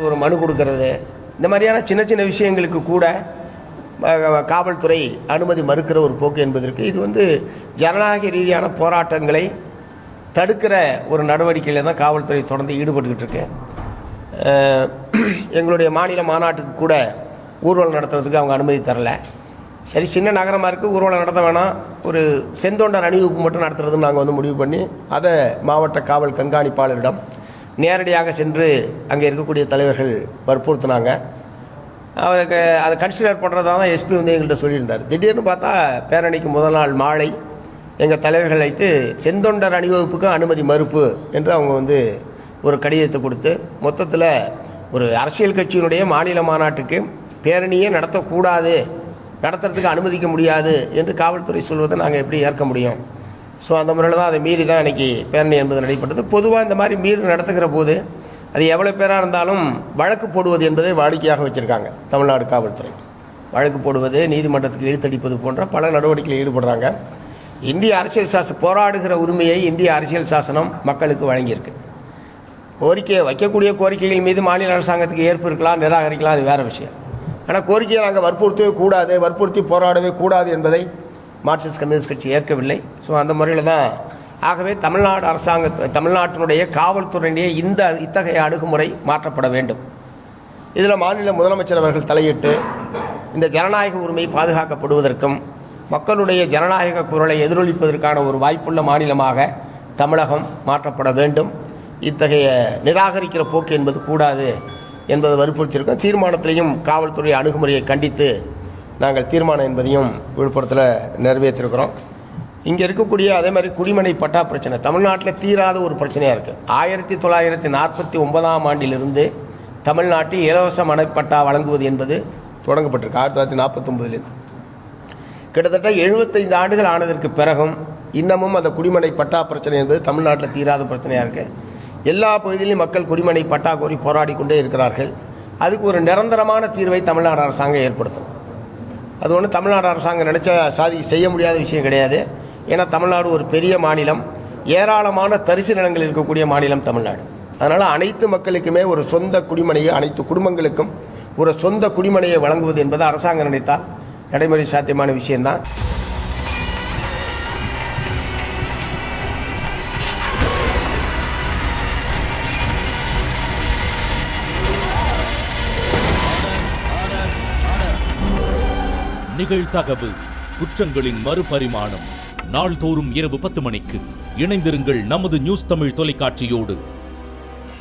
ஒரு மனு கொடுக்கறது, இந்த மாதிரியான சின்ன சின்ன விஷயங்களுக்கு கூட காவல்துறை அனுமதி மறுக்கிற ஒரு போக்கு என்பதற்கு இது ஜனநாயக ரீதியான போராட்டங்களை தடுக்கிற ஒரு நடவடிக்கையில் தான் காவல்துறை தொடர்ந்து ஈடுபட்டுக்கிட்டு இருக்கு. எங்களுடைய மாநில மாநாட்டுக்கு கூட ஊர்வலம் நடத்துறதுக்கு அவங்க அனுமதி தரல. சரி, சின்ன நகரமாக இருக்குது, ஊர்வலம் நடத்த வேணாம், ஒரு செந்தொண்டர் அணிவகுப்பு மட்டும் நடத்துறதுன்னு நாங்கள் முடிவு பண்ணி அதை மாவட்ட காவல் கண்காணிப்பாளரிடம் நேரடியாக சென்று அங்கே இருக்கக்கூடிய தலைவர்கள் வற்புறுத்தினாங்க. அவருக்கு அதை கன்சிடர் பண்ணுறதா தான் எஸ்பி எங்கள்கிட்ட சொல்லியிருந்தார். திடீர்னு பார்த்தா பேரணிக்கு முதல் நாள் மாலை எங்கள் தலைவர்கள் வைத்து செந்தொண்டர் அணிவகுப்புக்கு அனுமதி மறுப்பு என்று அவங்க ஒரு கடிதத்தை கொடுத்து மொத்தத்தில் ஒரு அரசியல் கட்சியினுடைய மாநில மாநாட்டுக்கு பேரணியே நடத்தக்கூடாது, நடத்துறதுக்கு அனுமதிக்க முடியாது என்று காவல்துறை சொல்வதை நாங்கள் எப்படி ஏற்க முடியும்? ஸோ அந்த முறையில் தான் அதை மீறி தான் இன்றைக்கி பேரணி என்பது நடைபெற்றது. பொதுவாக இந்த மாதிரி மீறி நடத்துகிற போது அது எவ்வளோ பேராக இருந்தாலும் வழக்கு போடுவது என்பதை வாடிக்கையாக வச்சுருக்காங்க தமிழ்நாடு காவல்துறை. வழக்கு போடுவது, நீதிமன்றத்துக்கு இழுத்தடிப்பது போன்ற பல நடவடிக்கையில் ஈடுபடுறாங்க. இந்திய அரசியல் சாசனம் போராடுகிற உரிமையை இந்திய அரசியல் சாசனம் மக்களுக்கு வழங்கியிருக்கு. வைக்கக்கூடிய கோரிக்கைகள் மீது மாநில அரசாங்கத்துக்கு ஏற்பு இருக்கலாம், நிராகரிக்கலாம், அது வேறு விஷயம். ஆனால் கோரிக்கையை நாங்கள் வற்புறுத்தவே கூடாது, வற்புறுத்தி போராடவே கூடாது என்பதை மார்க்சிஸ்ட் கம்யூனிஸ்ட் கட்சி ஏற்கவில்லை. ஸோ அந்த முறையில் தான் ஆகவே தமிழ்நாட்டினுடைய காவல்துறையினுடைய இத்தகைய அணுகுமுறை மாற்றப்பட வேண்டும். இதில் மாநில முதலமைச்சர் அவர்கள் தலையிட்டு இந்த ஜனநாயக உரிமை பாதுகாக்கப்படுவதற்கும் மக்களுடைய ஜனநாயக குரலை எதிரொலிப்பதற்கான ஒரு வாய்ப்புள்ள மாநிலமாக தமிழகம் மாற்றப்பட வேண்டும். இத்தகைய நிராகரிக்கிற போக்கு என்பது கூடாது என்பதை வற்புறுத்தியிருக்கோம். தீர்மானத்திலையும் காவல்துறை அணுகுமுறையை கண்டித்து நாங்கள் தீர்மானம் என்பதையும் விழுப்புரத்தில் நிறைவேற்றிருக்கிறோம். இங்கே இருக்கக்கூடிய அதே மாதிரி குடிமனை பட்டா பிரச்சனை தமிழ்நாட்டில் தீராத ஒரு பிரச்சனையாக இருக்குது. 1949ஆம் ஆண்டிலிருந்து தமிழ்நாட்டில் இலவச மனைப்பட்டா வழங்குவது என்பது தொடங்கப்பட்டிருக்கு. 1949லேருந்து கிட்டத்தட்ட 75 ஆண்டுகள் ஆனதற்கு பிறகும் இன்னமும் அந்த குடிமனை பட்டா பிரச்சனை என்பது தமிழ்நாட்டில் தீராத பிரச்சனையாக இருக்குது. எல்லா பகுதியிலும் மக்கள் குடிமனை பட்டா கோரி போராடி கொண்டே இருக்கிறார்கள். அதுக்கு ஒரு நிரந்தரமான தீர்வை தமிழ்நாடு அரசாங்கம் ஏற்படுத்தும். அது ஒன்று தமிழ்நாடு அரசாங்கம் நினச்சா செய்ய முடியாத விஷயம் கிடையாது. ஏன்னா தமிழ்நாடு ஒரு பெரிய மாநிலம், ஏராளமான தரிசு நிலங்கள் இருக்கக்கூடிய மாநிலம் தமிழ்நாடு. அதனால் அனைத்து மக்களுக்குமே ஒரு சொந்த குடிமனையை, அனைத்து குடும்பங்களுக்கும் ஒரு சொந்த குடிமனையை வழங்குவது என்பது அரசாங்கம் நினைத்தால் நடைமுறை சாத்தியமான விஷயம்தான். நிகழ்தகவு குற்றங்களின் மறுபரிமாணம் நாள்தோறும் இரவு 10 மணிக்கு இணைந்திருங்கள் நமது நியூஸ் தமிழ் தொலைக்காட்சியோடு.